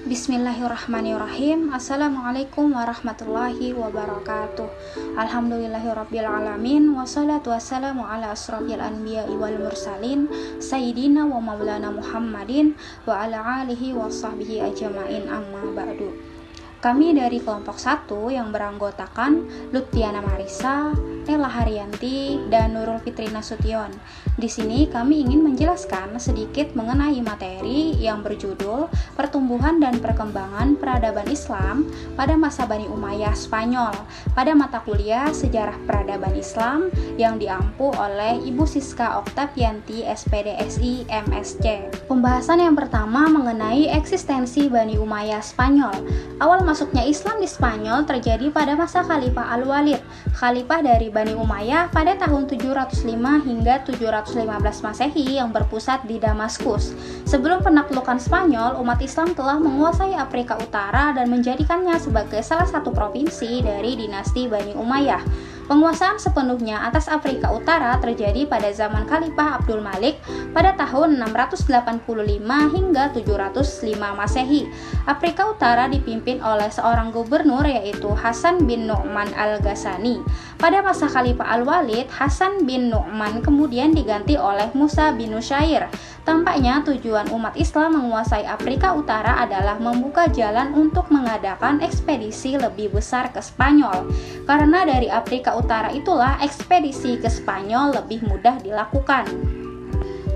Bismillahirrahmanirrahim. Assalamualaikum warahmatullahi wabarakatuh. Alhamdulillahirabbil alamin wassalatu wassalamu ala asrofil anbiya'i wal mursalin sayyidina wa maulana Muhammadin wa ala alihi wa sahbihi ajma'in, amma ba'du. Kami dari kelompok 1 yang beranggotakan Lutfiana Marisa, Nela Haryanti, dan Nurul Fitri Nasution. Di sini kami ingin menjelaskan sedikit mengenai materi yang berjudul Pertumbuhan dan Perkembangan Peradaban Islam pada masa Bani Umayyah Spanyol pada mata kuliah Sejarah Peradaban Islam yang diampu oleh Ibu Siska Oktavianti, SPDSI, MSc. Pembahasan yang pertama mengenai eksistensi Bani Umayyah Spanyol. Awal masuknya Islam di Spanyol terjadi pada masa Khalifah Al-Walid, khalifah dari Bani Umayyah pada tahun 705 hingga 715 Masehi yang berpusat di Damaskus. Sebelum penaklukan Spanyol, umat Islam telah menguasai Afrika Utara dan menjadikannya sebagai salah satu provinsi dari dinasti Bani Umayyah. Penguasaan sepenuhnya atas Afrika Utara terjadi pada zaman Khalifah Abdul Malik pada tahun 685 hingga 705 Masehi. Afrika Utara dipimpin oleh seorang gubernur yaitu Hasan bin Nu'man al-Ghassani. Pada masa Khalifah Al-Walid, Hasan bin Nu'man kemudian diganti oleh Musa bin Nusayr. Tampaknya tujuan umat Islam menguasai Afrika Utara adalah membuka jalan untuk mengadakan ekspedisi lebih besar ke Spanyol. Karena dari Afrika Utara itulah ekspedisi ke Spanyol lebih mudah dilakukan.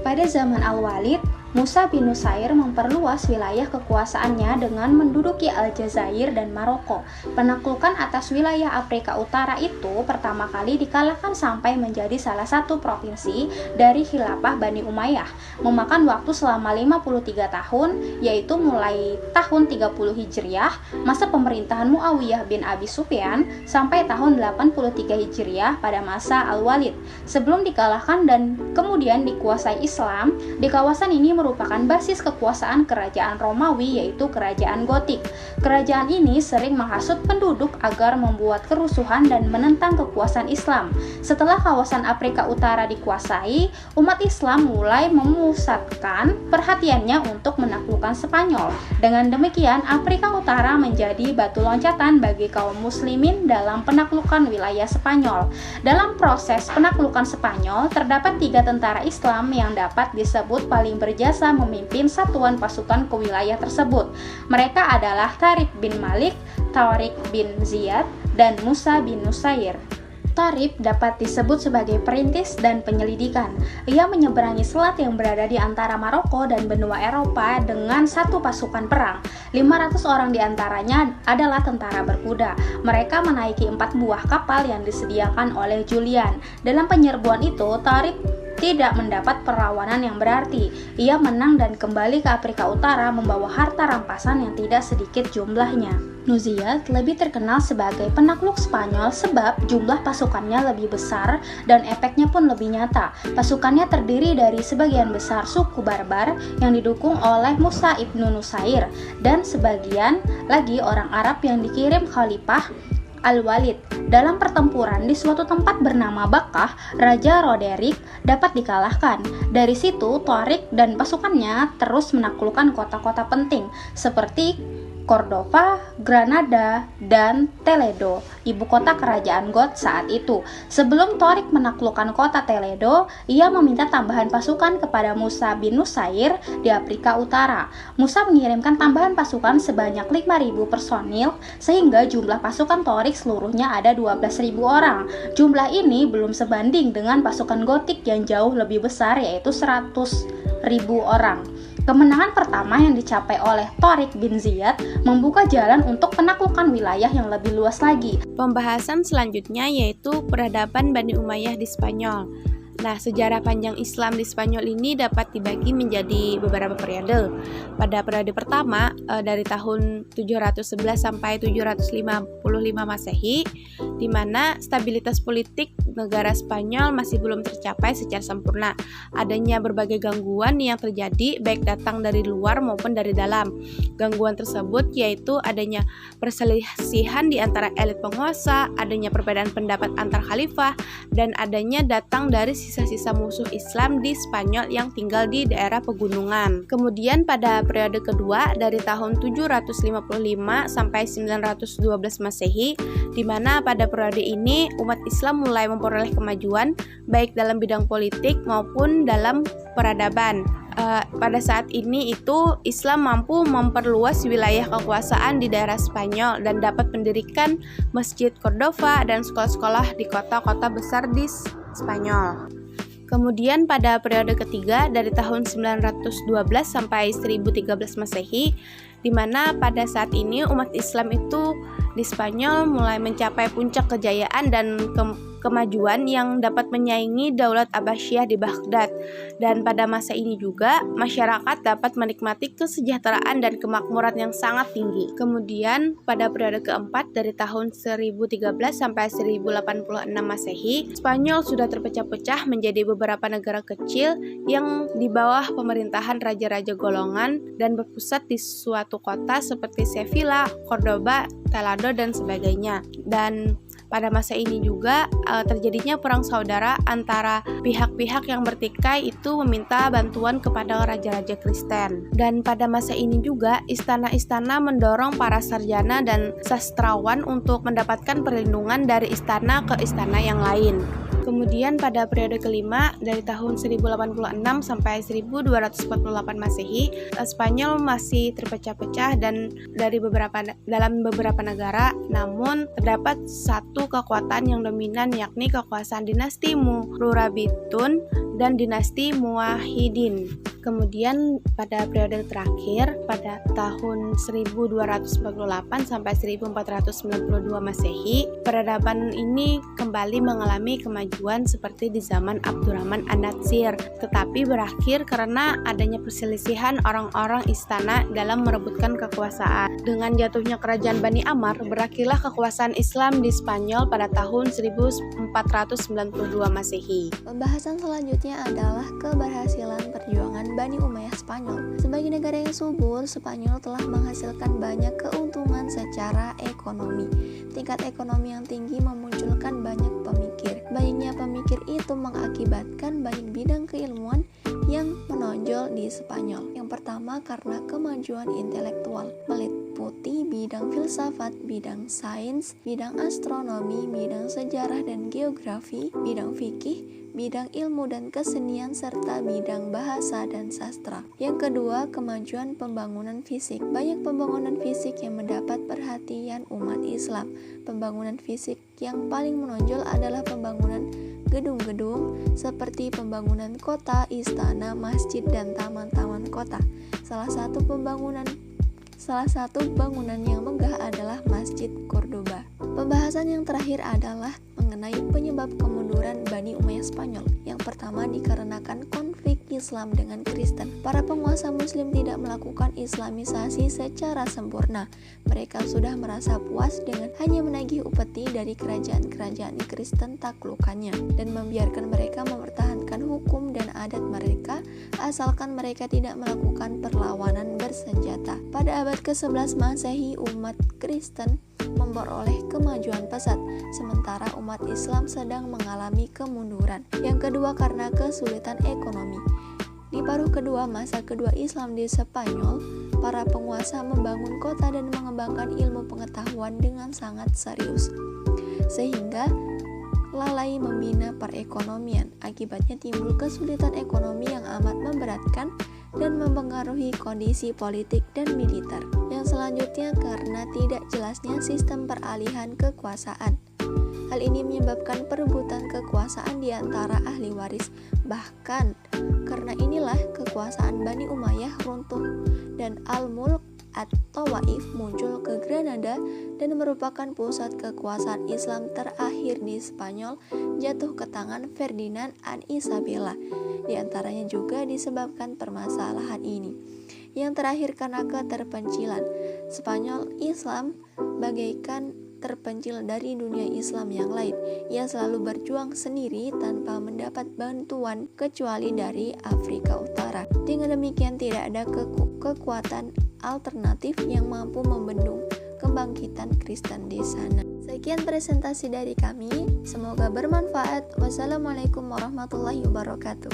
Pada zaman Al-Walid, Musa bin Nusayr memperluas wilayah kekuasaannya dengan menduduki Aljazair dan Maroko. Penaklukan atas wilayah Afrika Utara itu pertama kali dikalahkan sampai menjadi salah satu provinsi dari Khilafah Bani Umayyah, memakan waktu selama 53 tahun, yaitu mulai tahun 30 Hijriah, masa pemerintahan Muawiyah bin Abi Sufyan, sampai tahun 83 Hijriah pada masa Al-Walid. Sebelum dikalahkan dan kemudian dikuasai Islam, di kawasan ini merupakan basis kekuasaan kerajaan Romawi, yaitu kerajaan Gotik. Kerajaan ini sering menghasut penduduk agar membuat kerusuhan dan menentang kekuasaan Islam. Setelah kawasan Afrika Utara dikuasai, umat Islam mulai memusatkan perhatiannya untuk menaklukkan Spanyol. Dengan demikian, Afrika Utara menjadi batu loncatan bagi kaum muslimin dalam penaklukan wilayah Spanyol. Dalam proses penaklukan Spanyol, terdapat 3 tentara Islam yang dapat disebut paling berjasa memimpin satuan pasukan ke wilayah tersebut. Mereka adalah Tariq bin Malik, Tariq bin Ziyad, dan Musa bin Nusayr. Tariq dapat disebut sebagai perintis dan penyelidikan. Ia menyeberangi selat yang berada di antara Maroko dan benua Eropa dengan satu pasukan perang. 500 orang diantaranya adalah tentara berkuda. Mereka menaiki 4 buah kapal yang disediakan oleh Julian. Dalam penyerbuan itu, Tariq tidak mendapat perlawanan yang berarti. Ia menang dan kembali ke Afrika Utara membawa harta rampasan yang tidak sedikit jumlahnya. Nuziyad lebih terkenal sebagai penakluk Spanyol sebab jumlah pasukannya lebih besar dan efeknya pun lebih nyata. Pasukannya terdiri dari sebagian besar suku Barbar yang didukung oleh Musa ibnu Nusayr dan sebagian lagi orang Arab yang dikirim Khalifah Al-Walid. Dalam pertempuran di suatu tempat bernama Bakkah, Raja Roderick dapat dikalahkan. Dari situ, Tariq dan pasukannya terus menaklukkan kota-kota penting seperti Cordova, Granada, dan Toledo, ibu kota kerajaan Goth saat itu. Sebelum Tariq menaklukkan kota Toledo, ia meminta tambahan pasukan kepada Musa bin Nusayr di Afrika Utara. Musa mengirimkan tambahan pasukan sebanyak 5.000 personil, sehingga jumlah pasukan Tariq seluruhnya ada 12.000 orang. Jumlah ini belum sebanding dengan pasukan Gotik yang jauh lebih besar, yaitu 100.000 orang. Kemenangan pertama yang dicapai oleh Tariq bin Ziyad membuka jalan untuk penaklukan wilayah yang lebih luas lagi. Pembahasan selanjutnya yaitu peradaban Bani Umayyah di Spanyol. Nah, sejarah panjang Islam di Spanyol ini dapat dibagi menjadi beberapa periode. Pada periode pertama, dari tahun 711 sampai 755 Masehi, di mana stabilitas politik negara Spanyol masih belum tercapai secara sempurna. Adanya berbagai gangguan yang terjadi baik datang dari luar maupun dari dalam. Gangguan tersebut yaitu adanya perselisihan di antara elit penguasa, adanya perbedaan pendapat antar khalifah, dan adanya datang dari sisa-sisa musuh Islam di Spanyol yang tinggal di daerah pegunungan. Kemudian pada periode kedua dari tahun 755 sampai 912 Masehi, di mana pada periode ini umat Islam mulai memperoleh kemajuan baik dalam bidang politik maupun dalam peradaban. Pada saat ini itu Islam mampu memperluas wilayah kekuasaan di daerah Spanyol dan dapat mendirikan Masjid Cordova dan sekolah-sekolah di kota-kota besar di Spanyol. Kemudian pada periode ketiga dari tahun 912 sampai 1013 Masehi, di mana pada saat ini umat Islam itu di Spanyol mulai mencapai puncak kejayaan dan kemajuan yang dapat menyaingi Daulat Abbasiyah di Baghdad. Dan pada masa ini juga masyarakat dapat menikmati kesejahteraan dan kemakmuran yang sangat tinggi. Kemudian pada periode keempat dari tahun 1013 sampai 1086 Masehi, Spanyol sudah terpecah-pecah menjadi beberapa negara kecil yang di bawah pemerintahan raja-raja golongan dan berpusat di suatu kota seperti Sevilla, Cordoba, Toledo dan sebagainya. Dan pada masa ini juga terjadinya perang saudara antara pihak-pihak yang bertikai itu meminta bantuan kepada raja-raja Kristen. Dan pada masa ini juga istana-istana mendorong para sarjana dan sastrawan untuk mendapatkan perlindungan dari istana ke istana yang lain. Kemudian pada periode kelima dari tahun 1086 sampai 1248 Masehi, Spanyol masih terpecah-pecah dan dalam beberapa negara, namun terdapat satu kekuatan yang dominan yakni kekuasaan dinasti Murabitun dan dinasti Muwahhidin. Kemudian pada periode terakhir pada tahun 1248 sampai 1492 Masehi, peradaban ini kembali mengalami kemajuan seperti di zaman Abdurrahman An-Natsir, tetapi berakhir karena adanya perselisihan orang-orang istana dalam merebutkan kekuasaan. Dengan jatuhnya kerajaan Bani Ammar, berakhirlah kekuasaan Islam di Spanyol pada tahun 1492 Masehi. Pembahasan selanjutnya adalah keberhasilan perjuangan Bani Umayyah Spanyol. Sebagai negara yang subur, Spanyol telah menghasilkan banyak keuntungan secara ekonomi. Tingkat ekonomi yang tinggi memunculkan banyak pemikir. Banyaknya pemikir itu mengakibatkan banyak bidang keilmuan yang menonjol di Spanyol. Yang pertama karena kemajuan intelektual, meliputi bidang filsafat, bidang sains, bidang astronomi, bidang sejarah dan geografi, bidang fikih, bidang ilmu dan kesenian, serta bidang bahasa dan sastra. Yang kedua, kemajuan pembangunan fisik. Banyak pembangunan fisik yang mendapat perhatian umat Islam. Pembangunan fisik yang paling menonjol adalah pembangunan gedung-gedung seperti pembangunan kota, istana, masjid, dan taman-taman kota. Salah satu bangunan yang megah adalah Masjid Cordoba. Pembahasan yang terakhir adalah mengenai penyebab kemunduran Bani Umayyah Spanyol. Yang pertama dikarenakan konflik Islam dengan Kristen. Para penguasa Muslim tidak melakukan Islamisasi secara sempurna. Mereka sudah merasa puas dengan hanya menagih upeti dari kerajaan-kerajaan Kristen taklukannya dan membiarkan mereka mempertahankan hukum dan adat mereka asalkan mereka tidak melakukan perlawanan bersenjata. Pada abad ke-11 Masehi, umat Kristen memperoleh kemajuan pesat, sementara umat Islam sedang mengalami kemunduran. Yang kedua karena kesulitan ekonomi. Di paruh kedua masa kedua Islam di Spanyol, para penguasa membangun kota dan mengembangkan ilmu pengetahuan dengan sangat serius, sehingga lalai membina perekonomian. Akibatnya timbul kesulitan ekonomi yang amat memberatkan dan mempengaruhi kondisi politik dan militer. Yang selanjutnya karena tidak jelasnya sistem peralihan kekuasaan. Hal ini menyebabkan perebutan kekuasaan di antara ahli waris. Bahkan karena inilah kekuasaan Bani Umayyah runtuh dan Al-Mulk atau Waif muncul ke Granada dan merupakan pusat kekuasaan Islam terakhir di Spanyol, jatuh ke tangan Ferdinand dan Isabella. Di antaranya juga disebabkan permasalahan ini. Yang terakhir karena keterpencilan. Spanyol Islam bagaikan terpencil dari dunia Islam yang lain. Ia selalu berjuang sendiri tanpa mendapat bantuan kecuali dari Afrika Utara. Dengan demikian tidak ada kekuatan alternatif yang mampu membendung kebangkitan Kristen di sana. Sekian presentasi dari kami, semoga bermanfaat. Wassalamualaikum warahmatullahi wabarakatuh.